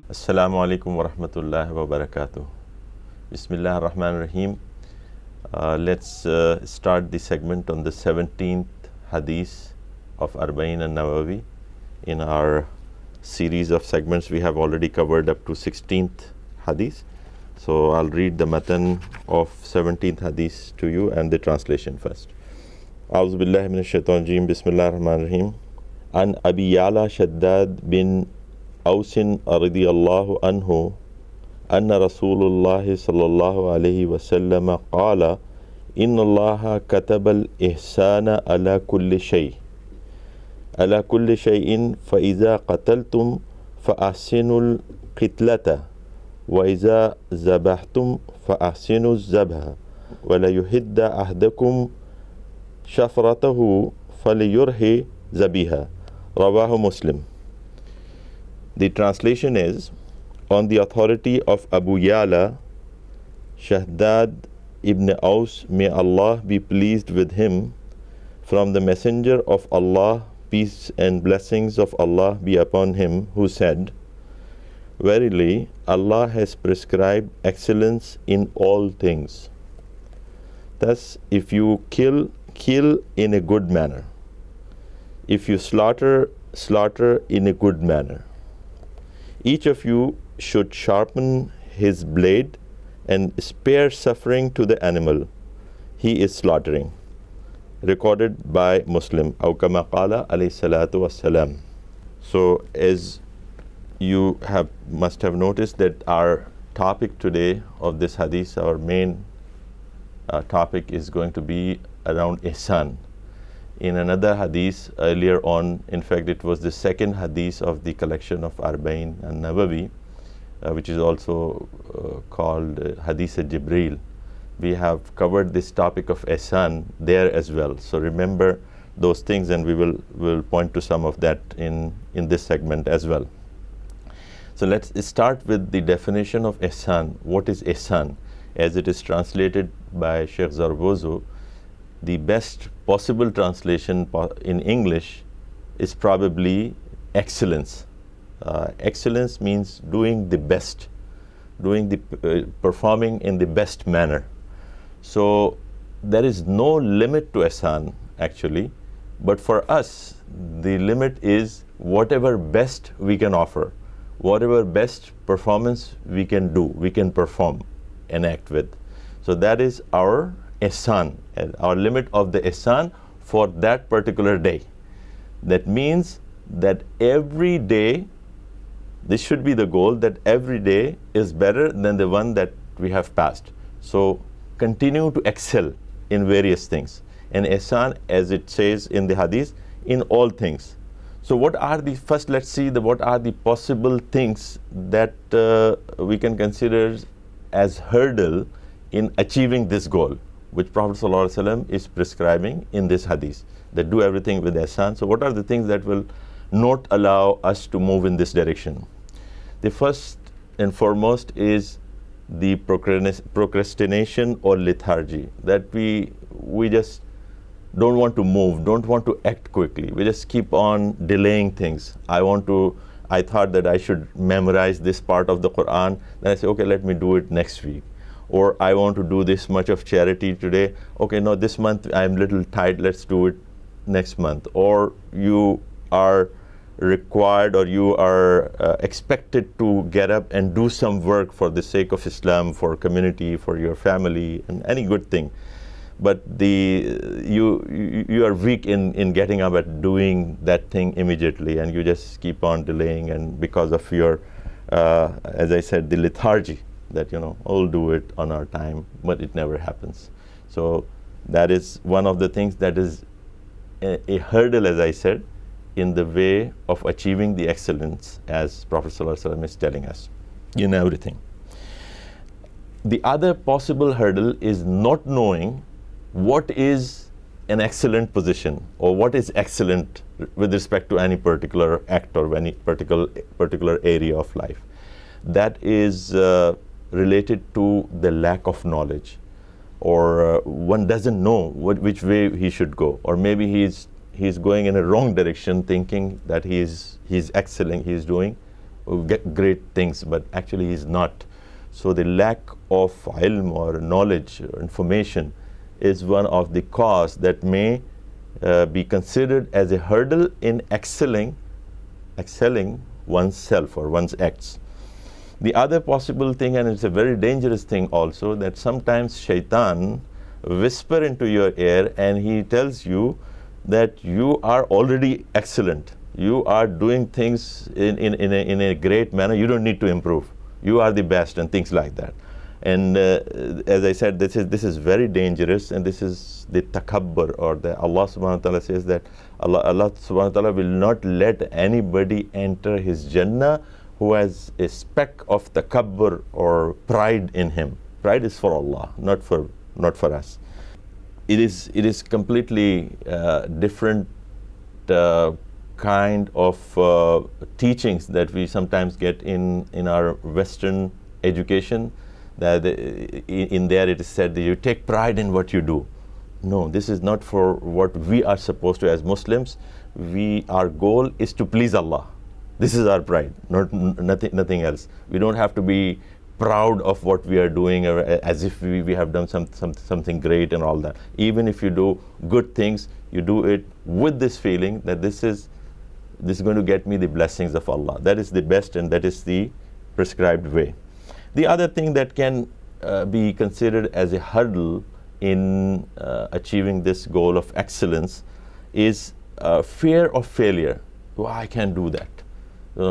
السلام علیکم ورحمۃ اللہ وبرکاتہ. بسم اللہ الرحمن الرحیم. Let's start the segment on the 17th Hadith of Arba'in Nawawi. In our series of segments, we have already covered up to 16th Hadith. So I'll read the matan of 17th Hadith to you and the translation first. A'udhu billahi minash shaitanir rajeem. Bismillahir rahmanir rahim. An Abi Ya'la Shadadbin Ausin radiyallahu anhu أن رسول الله صلى الله عليه وسلم قال إن الله كتب الإحسان على كل شيء فإذا قتلتم فأحسنوا القتلة وإذا ذبحتم فأحسنوا الذبح ولا يحد أحدكم شفرته فليرح ذبيحة رواه مسلم. The translation is, on the authority of Abu Ya'la, Shaddad ibn Aus, may Allah be pleased with him, from the Messenger of Allah, peace and blessings of Allah be upon him, who said, Verily, Allah has prescribed excellence in all things. Thus, if you kill in a good manner. If you slaughter in a good manner. Each of you should sharpen his blade and spare suffering to the animal he is slaughtering. Recorded by Muslim. Aw kama qala alayhi salatu wassalam. So as you must have noticed that our topic today of this hadith, our main topic is going to be around ihsan. In another hadith earlier on, in fact it was the second hadith of the collection of Arba'in Nawawi, which is also called Hadith Jibril. We have covered this topic of ihsan there as well. So remember those things, and we will point to some of that in this segment as well. So let's start with the definition of ihsan. What is ihsan? As it is translated by Sheikh Zarbozo, the best possible translation in English is probably excellence. Excellence means doing the best, performing in the best manner. So there is no limit to ihsan actually, but for us the limit is whatever best we can offer, whatever best performance we can do, we can perform and act with. So that is our ihsan, our limit of the ihsan for that particular day. That means that every day, this should be the goal, that every day is better than the one that we have passed. So continue to excel in various things. And ihsan, as it says in the hadith, in all things. So first let's see what are the possible things that we can consider as hurdle in achieving this goal, which Prophet ﷺ is prescribing in this hadith, that do everything with ihsan. So what are the things that will not allow us to move in this direction? The first and foremost is the procrastination or lethargy, that we just don't want to move, don't want to act quickly. We just keep on delaying things. I thought that I should memorize this part of the Quran. Then I say, okay, let me do it next week. Or I want to do this much of charity today. Okay, no, this month I'm a little tight, let's do it next month. Or you are required, or you are expected to get up and do some work for the sake of Islam, for community, for your family, and any good thing. But you are weak in getting up and doing that thing immediately, and you just keep on delaying, and because of your, as I said, the lethargy, that we'll do it on our time, but it never happens. So that is one of the things that is a hurdle, as I said, in the way of achieving the excellence, as Prophet ﷺ is telling us in everything. The other possible hurdle is not knowing what is an excellent position, or what is excellent with respect to any particular act or any particular area of life. That is related to the lack of knowledge, or one doesn't know which way he should go, or maybe he's going in a wrong direction, thinking that he's excelling, he's doing great things, but actually he's not. So the lack of ilm or knowledge or information is one of the cause that may be considered as a hurdle in excelling oneself or one's acts. The other possible thing, and it's a very dangerous thing also, that sometimes shaitan whisper into your ear and he tells you that you are already excellent, you are doing things in a great manner, you don't need to improve, you are the best, and things like that. And as I said, this is very dangerous, and this is the takabbur, or the Allah subhanahu wa ta'ala says that Allah subhanahu wa ta'ala will not let anybody enter his Jannah who has a speck of takabbur or pride in him. Pride is for Allah, not for us. It is completely different kind of teachings that we sometimes get in our Western education. That in there it is said that you take pride in what you do. No, this is not for what we are supposed to as Muslims. Our goal is to please Allah. This is our pride, nothing else. We don't have to be proud of what we are doing, or as if we have done something great and all that. Even if you do good things, you do it with this feeling that this is going to get me the blessings of Allah. That is the best, and that is the prescribed way. The other thing that can be considered as a hurdle in achieving this goal of excellence is fear of failure. Oh, I can't do that. There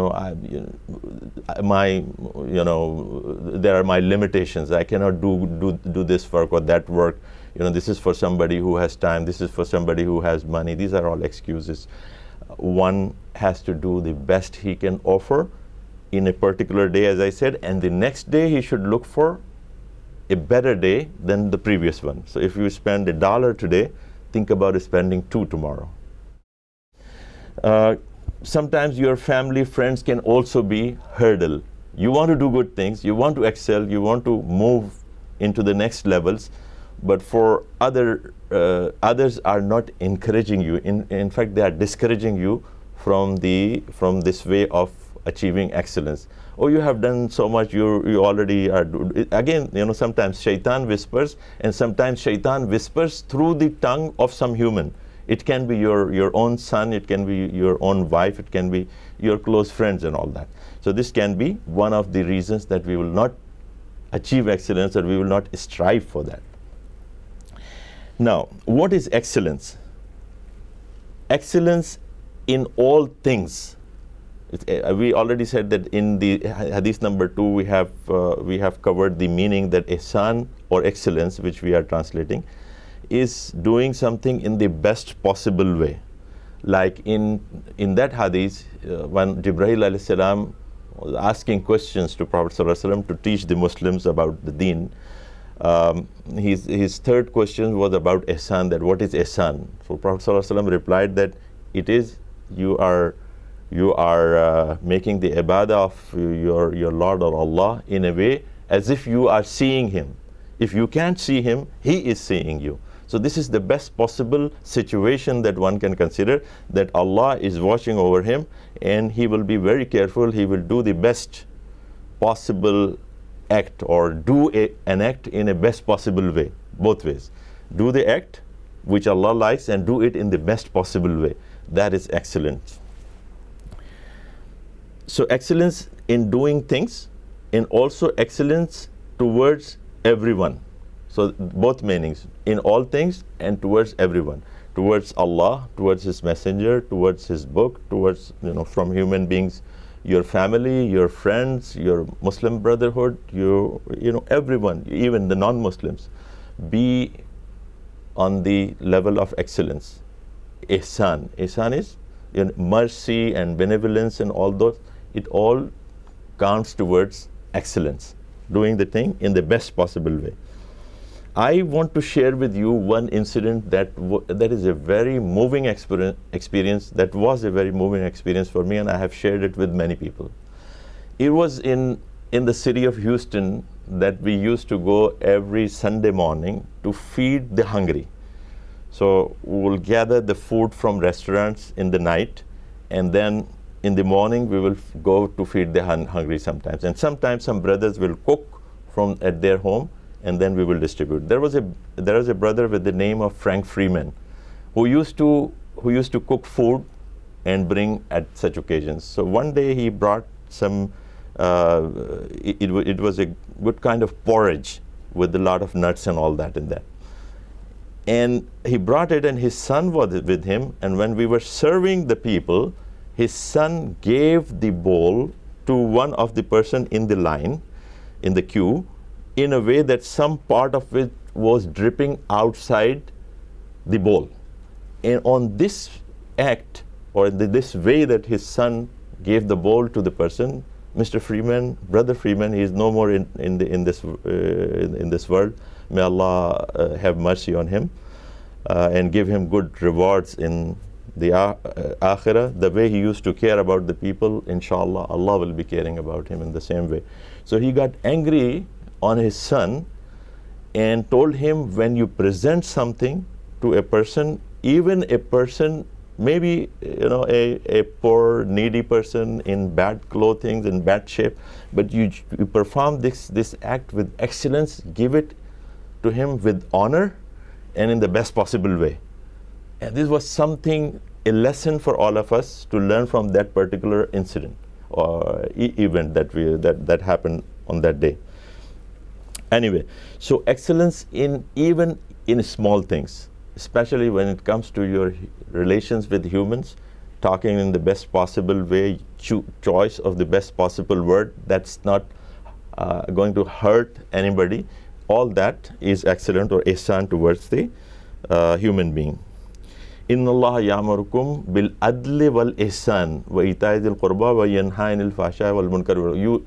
are my limitations. I cannot do this work or that work. This is for somebody who has time. This is for somebody who has money. These are all excuses. One has to do the best he can offer in a particular day, as I said, and the next day he should look for a better day than the previous one. So if you spend $1 today, think about spending $2 tomorrow. Sometimes your family, friends can also be hurdle. You want to do good things, you want to excel, you want to move into the next levels, but for others are not encouraging you. In fact, they are discouraging you from this way of achieving excellence. Oh, you have done so much, you already are. Again, sometimes shaitan whispers, and sometimes shaitan whispers through the tongue of some human. It can be your own son, it can be your own wife, it can be your close friends and all that. So this can be one of the reasons that we will not achieve excellence, or we will not strive for that. Now, what is excellence? Excellence in all things. We already said that in the Hadith number 2 we have covered the meaning that ihsan or excellence, which we are translating, is doing something in the best possible way. Like in that hadith, when Jibreel alayhi salam was asking questions to Prophet sallallahu alaihi wasallam to teach the Muslims about the deen, his third question was about ihsan, that what is ihsan? So Prophet sallallahu alaihi wasallam replied that it is you are making the ibadah of your Lord or Allah in a way as if you are seeing him. If you can't see him, he is seeing you. So this is the best possible situation that one can consider, that Allah is watching over him and he will be very careful. He will do the best possible act, or do an act in a best possible way, both ways. Do the act which Allah likes and do it in the best possible way. That is excellence. So excellence in doing things, and also excellence towards everyone. So both meanings, in all things and towards everyone, towards Allah, towards his messenger, towards his book, towards, from human beings, your family, your friends, your Muslim brotherhood, everyone, even the non-Muslims. Be on the level of excellence. Ihsan. Ihsan is mercy and benevolence and all those. It all counts towards excellence, doing the thing in the best possible way. I want to share with you one incident that is a very moving experience. That was a very moving experience for me, and I have shared it with many people. It was in the city of Houston that we used to go every Sunday morning to feed the hungry. So we will gather the food from restaurants in the night, and then in the morning we will go to feed the hungry sometimes. And sometimes some brothers will cook from at their home, and then we will distribute. There was a brother with the name of Frank Freeman who used to cook food and bring at such occasions. So one day he brought some, it was a good kind of porridge with a lot of nuts and all that in that. And he brought it, and his son was with him, and when we were serving the people, his son gave the bowl to one of the person in the line, in the queue, in a way that some part of it was dripping outside the bowl. And on this act, or this way that his son gave the bowl to the person, Mr. Freeman, Brother Freeman, he is no more in this world. May Allah have mercy on him and give him good rewards in the akhirah. The way he used to care about the people, inshallah, Allah will be caring about him in the same way. So he got angry on his son and told him, when you present something to a person, even a person, maybe a poor needy person in bad clothing, in bad shape, but you perform this act with excellence, give it to him with honor and in the best possible way. And this was something, a lesson for all of us to learn from that particular incident or event that happened on that day. Anyway, so excellence even in small things, especially when it comes to your relations with humans, talking in the best possible way, choice of the best possible word that's not going to hurt anybody, all that is excellent or ihsan towards the human being. Inna Allah ya'murukum bil adli wal ihsan wa ita'i dhil qurba wa yanha 'anil fahsha'i wal munkar.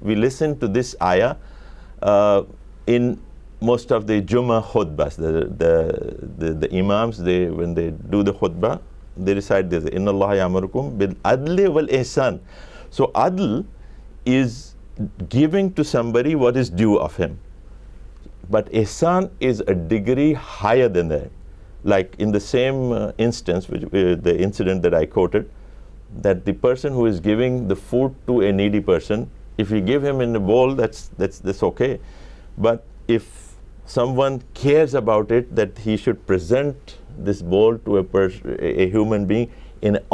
We listen to this ayah in most of the Jummah khutbahs. The imams, when they do the khutbah, they recite this, Inna Allah ya'murukum bil adli wal ihsan. So adl is giving to somebody what is due of him. But ihsan is a degree higher than that. Like in the same instance, the incident that I quoted, that the person who is giving the food to a needy person, if you give him in a bowl, that's okay. But if someone cares about it, that he should present this bowl to a human being in an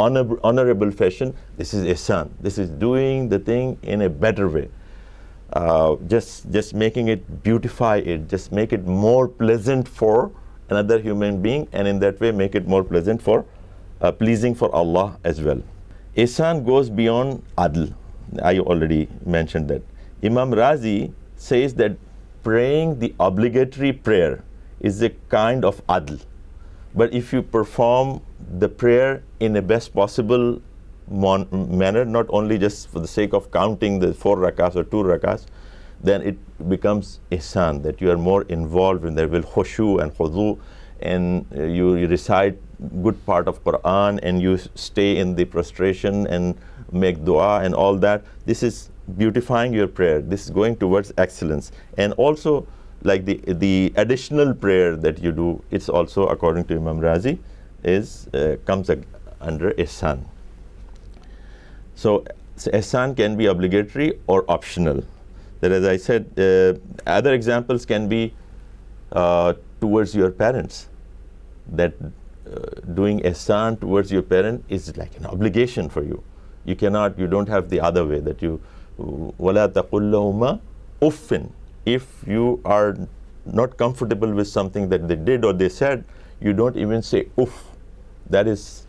honorable fashion, this is ihsan. This is doing the thing in a better way. Just making it, beautify it, just make it more pleasant for another human being, and in that way make it more pleasant for pleasing for Allah as well. Ihsan goes beyond adl. I already mentioned that. Imam Razi says that praying the obligatory prayer is a kind of adl. But if you perform the prayer in a best possible manner, not only just for the sake of counting the 4 rakahs or 2 rakahs, then it becomes ihsan, that you are more involved in there with khushu and khudu, and you recite good part of Quran, and you stay in the prostration and make dua and all that. This is beautifying your prayer. This is going towards excellence. And also, like the additional prayer that you do, it's also, according to Imam Razi, comes under ihsan. So ihsan can be obligatory or optional. That, as I said, other examples can be towards your parents. That doing ihsan towards your parent is like an obligation for you. You don't have the other way, that you وَلَا تَقُلْ لَهُمَا أُفٍّ. If you are not comfortable with something that they did or they said, you don't even say uff. That is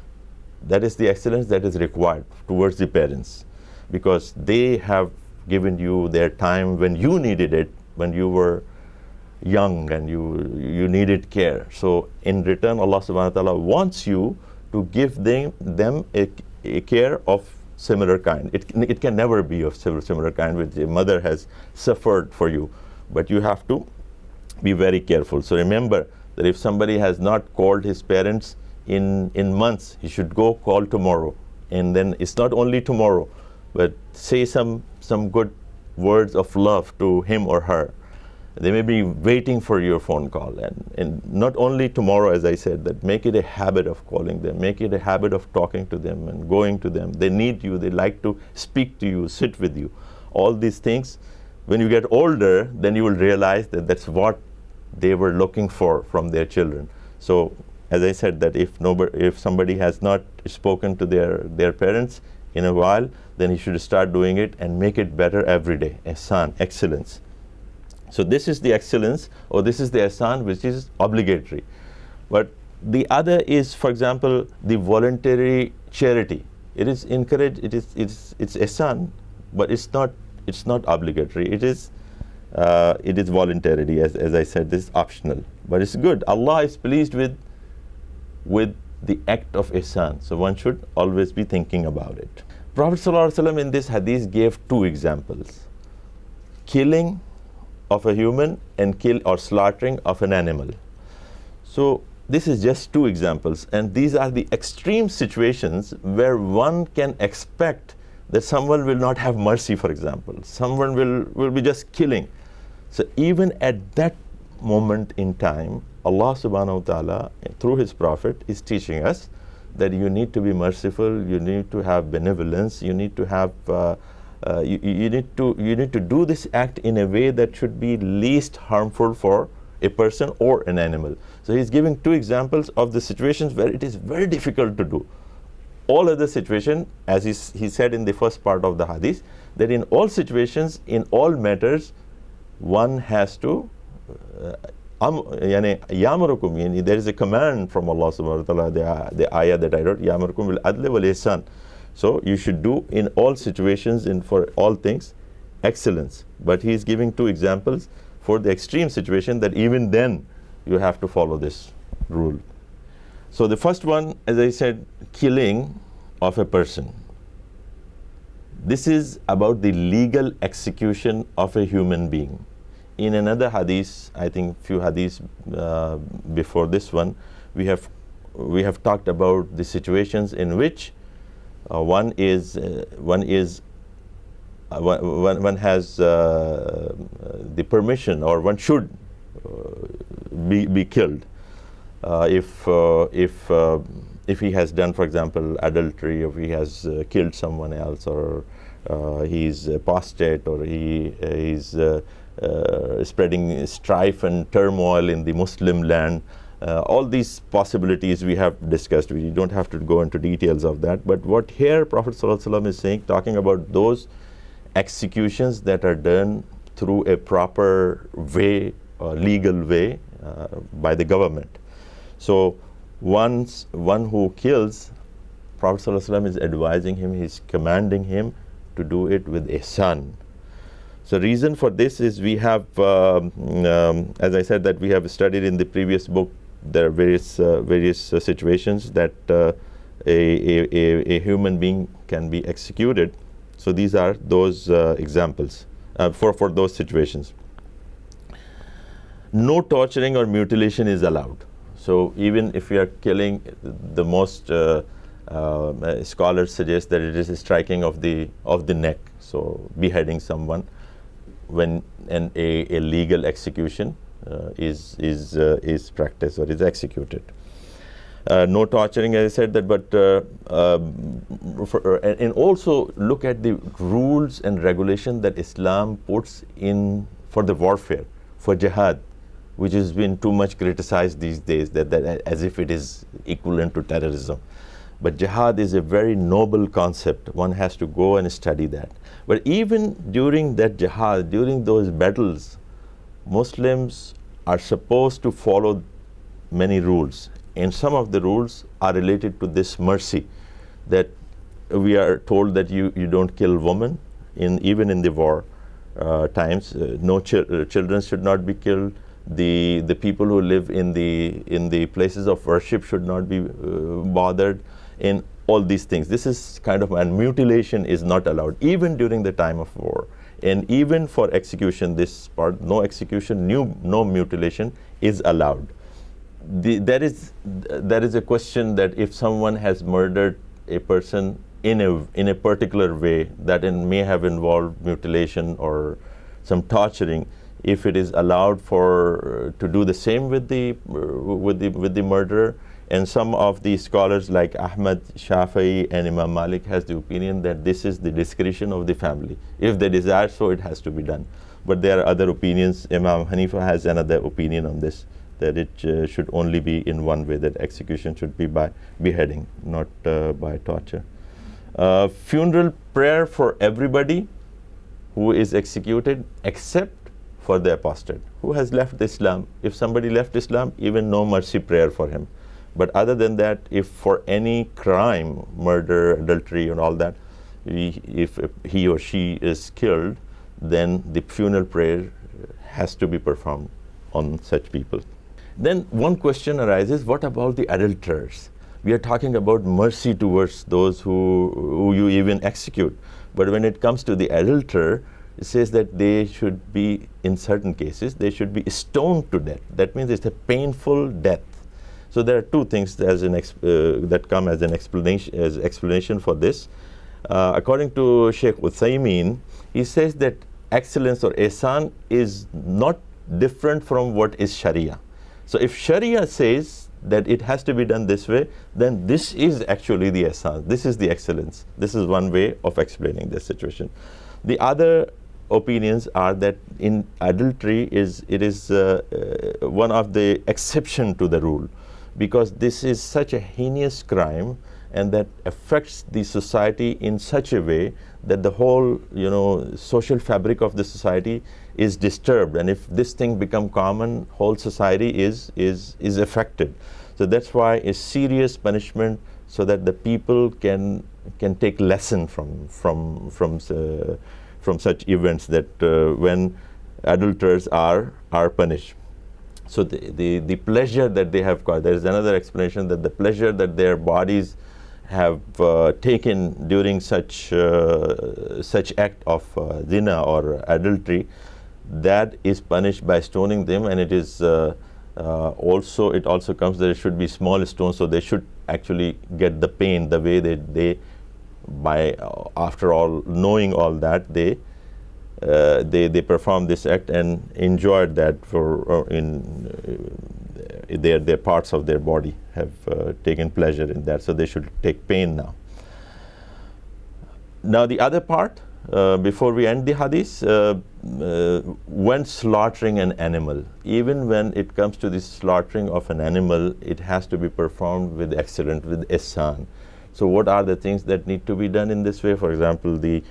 the excellence that is required towards the parents, because they have given you their time when you needed it, when you were young and you needed care. So in return, Allah subhanahu wa ta'ala wants you to give them a care of similar kind. It can never be of similar kind which a mother has suffered for you, but you have to be very careful. So remember that if somebody has not called his parents in months, he should go call tomorrow. And then it's not only tomorrow, but say some good words of love to him or her. They may be waiting for your phone call. And not only tomorrow, as I said, that make it a habit of calling them, make it a habit of talking to them and going to them. They need you, they like to speak to you, sit with you. All these things, when you get older, then you will realize that that's what they were looking for from their children. So, as I said, that if somebody has not spoken to their parents in a while, then he should start doing it and make it better every day. Ihsan, excellence. So this is the excellence, or this is the ihsan which is obligatory. But the other is, for example, the voluntary charity. It is encouraged, it's ihsan, but it's not obligatory. It is voluntary, as I said, this is optional. But it's good. Allah is pleased with the act of ihsan. So one should always be thinking about it. Prophet ﷺ in this hadith gave two examples. Killing of a human and kill or slaughtering of an animal. So this is just two examples, and these are the extreme situations where one can expect that someone will not have mercy, for example. Someone will be just killing. So even at that moment in time, Allah subhanahu wa ta'ala, through His Prophet, is teaching us that you need to be merciful, you need to have benevolence, you need to have you need to do this act in a way that should be least harmful for a person or an animal. So he's giving two examples of the situations where it is very difficult to do. All other situations, as he said in the first part of the hadith, that in all situations, in all matters, one has to yamurukum, there is a command from Allah subhanahu wa ta'ala, the ayah that I wrote, yamurukum bil adli wal ihsan. So you should do in all situations and for all things excellence. But he is giving two examples for the extreme situation that even then you have to follow this rule. So the first one, as I said, killing of a person. This is about the legal execution of a human being. In another hadith, I think few hadiths before this one, we have talked about the situations in which one has the permission, or one should be killed if he has done, for example, adultery, or he has killed someone else, or he's apostate, or he is spreading strife and turmoil in the Muslim land. All these possibilities we have discussed. We don't have to go into details of that. But what here Prophet ﷺ is saying, talking about those executions that are done through a proper way, legal way, by the government. So one who kills, Prophet ﷺ is advising him, he's commanding him to do it with ihsan. So reason for this is we have, as I said, that we have studied in the previous book, there are various situations that a human being can be executed. So these are those examples for those situations. No torturing or mutilation is allowed. So even if you are killing, the most scholars suggest that it is a striking of the neck, so beheading someone, when a legal execution is practiced or is executed. No torturing, as I said that, but and also look at the rules and regulation that Islam puts in for the warfare, for jihad, which has been too much criticized these days, that as if it is equivalent to terrorism. But jihad is a very noble concept. One has to go and study that. But even during that jihad, during those battles, Muslims are supposed to follow many rules. And some of the rules are related to this mercy, that we are told that you don't kill women, even in the war times. No children should not be killed. The people who live in the places of worship should not be bothered. In all these things, this is kind of, and mutilation is not allowed, even during the time of war. And even for execution, this part, no execution, no mutilation is allowed. There is a question that if someone has murdered a person in a particular way that may have involved mutilation or some torturing, if it is allowed to do the same with the murderer. And some of the scholars like Ahmad, Shafi'i, and Imam Malik has the opinion that this is the discretion of the family. If they desire so, it has to be done. But there are other opinions. Imam Hanifa has another opinion on this, that it should only be in one way, that execution should be by beheading, not by torture. Funeral prayer for everybody who is executed except for the apostate who has left Islam. If somebody left Islam, even no mercy prayer for him. But other than that, if for any crime, murder, adultery and all that, if he or she is killed, then the funeral prayer has to be performed on such people. Then one question arises, what about the adulterers? We are talking about mercy towards those who you even execute. But when it comes to the adulterer, it says that they should be, in certain cases, they should be stoned to death. That means it's a painful death. So there are two things that come as an explanation for this. According to Sheikh Uthaymeen, he says that excellence or ihsan is not different from what is Sharia. So if Sharia says that it has to be done this way, then this is actually the ihsan. This is the excellence. This is one way of explaining this situation. The other opinions are that in adultery it is one of the exception to the rule, because this is such a heinous crime and that affects the society in such a way that the whole social fabric of the society is disturbed, and if this thing become common, whole society is affected. So that's why a serious punishment, so that the people can take lesson from such events, that when adulterers are punished. So the pleasure that they have got, there is another explanation that the pleasure that their bodies have taken during such act of zina or adultery, that is punished by stoning them, and it is also comes that it should be small stones, so they should actually get the pain the way they by after all knowing all that they perform this act and enjoyed that for their parts of their body have taken pleasure in that, so they should take pain now. Now the other part, before we end the hadith, when slaughtering an animal, even when it comes to the slaughtering of an animal, it has to be performed with excellence, with ihsan. So what are the things that need to be done in this way? For example, the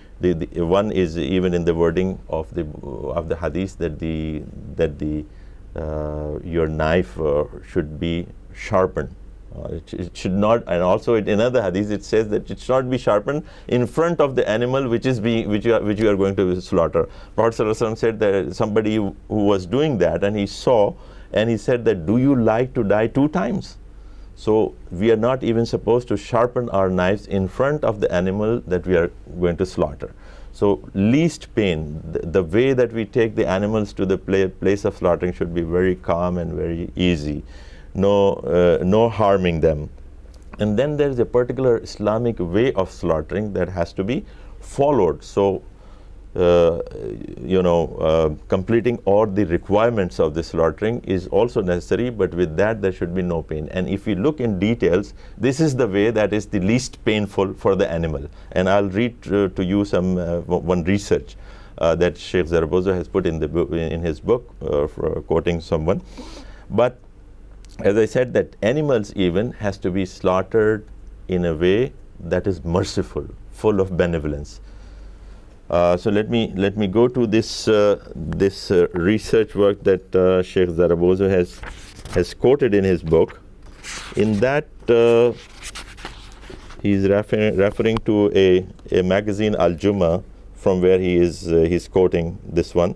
one is even in the wording of the hadith that your knife should be sharpened. It should not, and also in another hadith it says that it should not be sharpened in front of the animal which you are going to slaughter. Prophet ﷺ said that somebody who was doing that, and he saw, and he said that, do you like to die 2 times? So we are not even supposed to sharpen our knives in front of the animal that we are going to slaughter. So least pain, the way that we take the animals to the place of slaughtering should be very calm and very easy. No harming them. And then there is a particular Islamic way of slaughtering that has to be followed. So completing all the requirements of the slaughtering is also necessary, but with that there should be no pain. And if you look in details, this is the way that is the least painful for the animal. And I'll read to you some one research that Sheikh Zarabozo has put in his book, for quoting someone. But as I said, that animals even has to be slaughtered in a way that is merciful, full of benevolence. So let me go to this research work that Sheikh Zarabozo has quoted in his book. In that he's referring to a magazine, Al-Juma, from where he's quoting this one.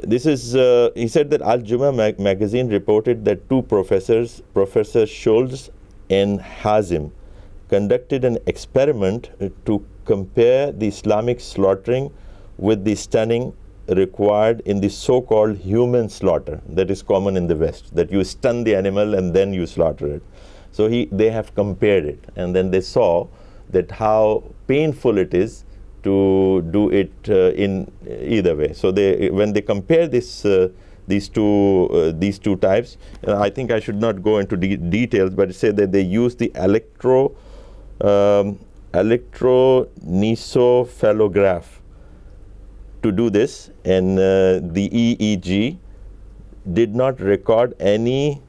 This is he said that Al-Juma magazine reported that 2 professors, Professor Scholz and Hazim, conducted an experiment to compare the Islamic slaughtering with the stunning required in the so-called human slaughter that is common in the West, that you stun the animal and then you slaughter it. So they have compared it, and then they saw that how painful it is to do it in either way. So when they compare these two types, I think I should not go into details, but it said that they use the electroencephalograph to do this, and the EEG did not record any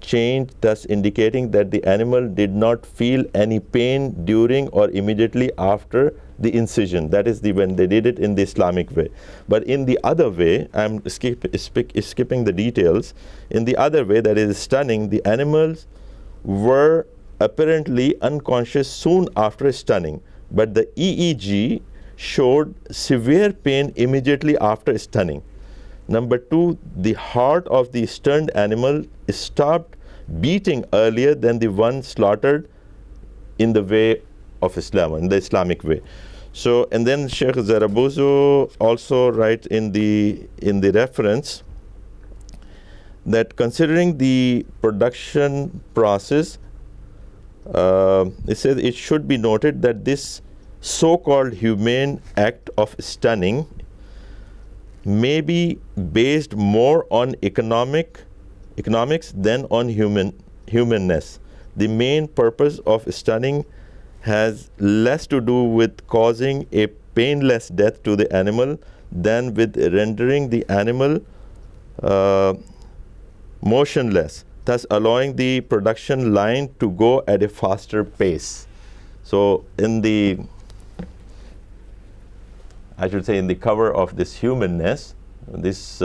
change, thus indicating that the animal did not feel any pain during or immediately after the incision. That is when they did it in the Islamic way. But in the other way, I'm skipping the details. In the other way, that is stunning, the animals were apparently unconscious soon after stunning, but the EEG showed severe pain immediately after stunning. Number 2, the heart of the stunned animal stopped beating earlier than the one slaughtered in the way of Islam, in the Islamic way. So, and then Sheikh Zarabozo also writes in the reference that considering the production process, it says it should be noted that this so-called humane act of stunning may be based more on economics than on humanness. The main purpose of stunning has less to do with causing a painless death to the animal than with rendering the animal motionless, thus allowing the production line to go at a faster pace. So in the cover of this humanness, this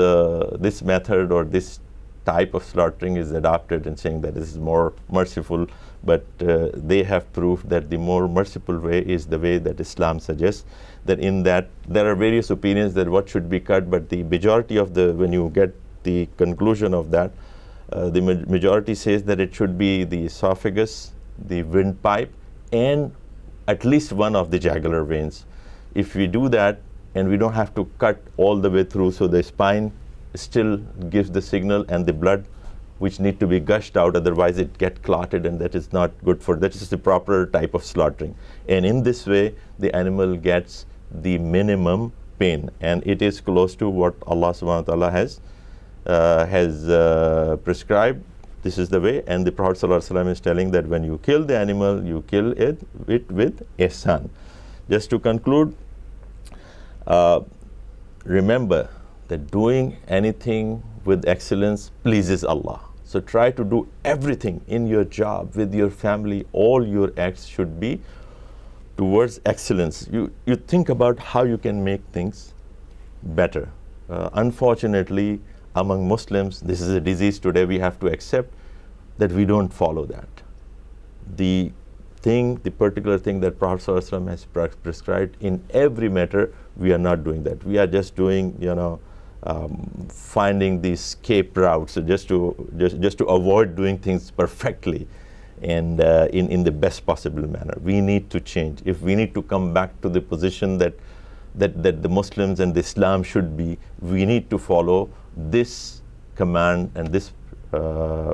method or this type of slaughtering is adopted and saying that this is more merciful, but they have proved that the more merciful way is the way that Islam suggests. That in that there are various opinions that what should be cut, but the majority of when you get the conclusion of that, the majority says that it should be the esophagus, the windpipe, and at least one of the jugular veins. If we do that, and we don't have to cut all the way through, so the spine still gives the signal, and the blood which need to be gushed out, otherwise it get clotted, and that is not good for, that is the proper type of slaughtering. And in this way, the animal gets the minimum pain, and it is close to what Allah subhanahu wa ta'ala has prescribed. This is the way, and the Prophet sallallahu alaihi wasallam is telling that when you kill the animal, you kill it with ihsan. Just to conclude, remember that doing anything with excellence pleases Allah. So try to do everything in your job, with your family, all your acts should be towards excellence. You think about how you can make things better. Unfortunately, among Muslims, this is a disease today. We have to accept that we don't follow that. The particular thing that Prophet ﷺ has prescribed in every matter, we are not doing that. We are just doing, finding these escape routes, just to avoid doing things perfectly and in the best possible manner. We need to change. If we need to come back to the position that the Muslims and the Islam should be, we need to follow this command and this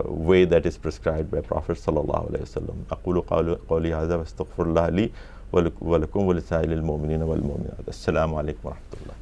way that is prescribed by Prophet sallallahu alaihi wasallam. أقول قولي هذا واستغفر الله لي ولكم ولسائر المؤمنين والمؤمنات. السلام عليكم ورحمة الله.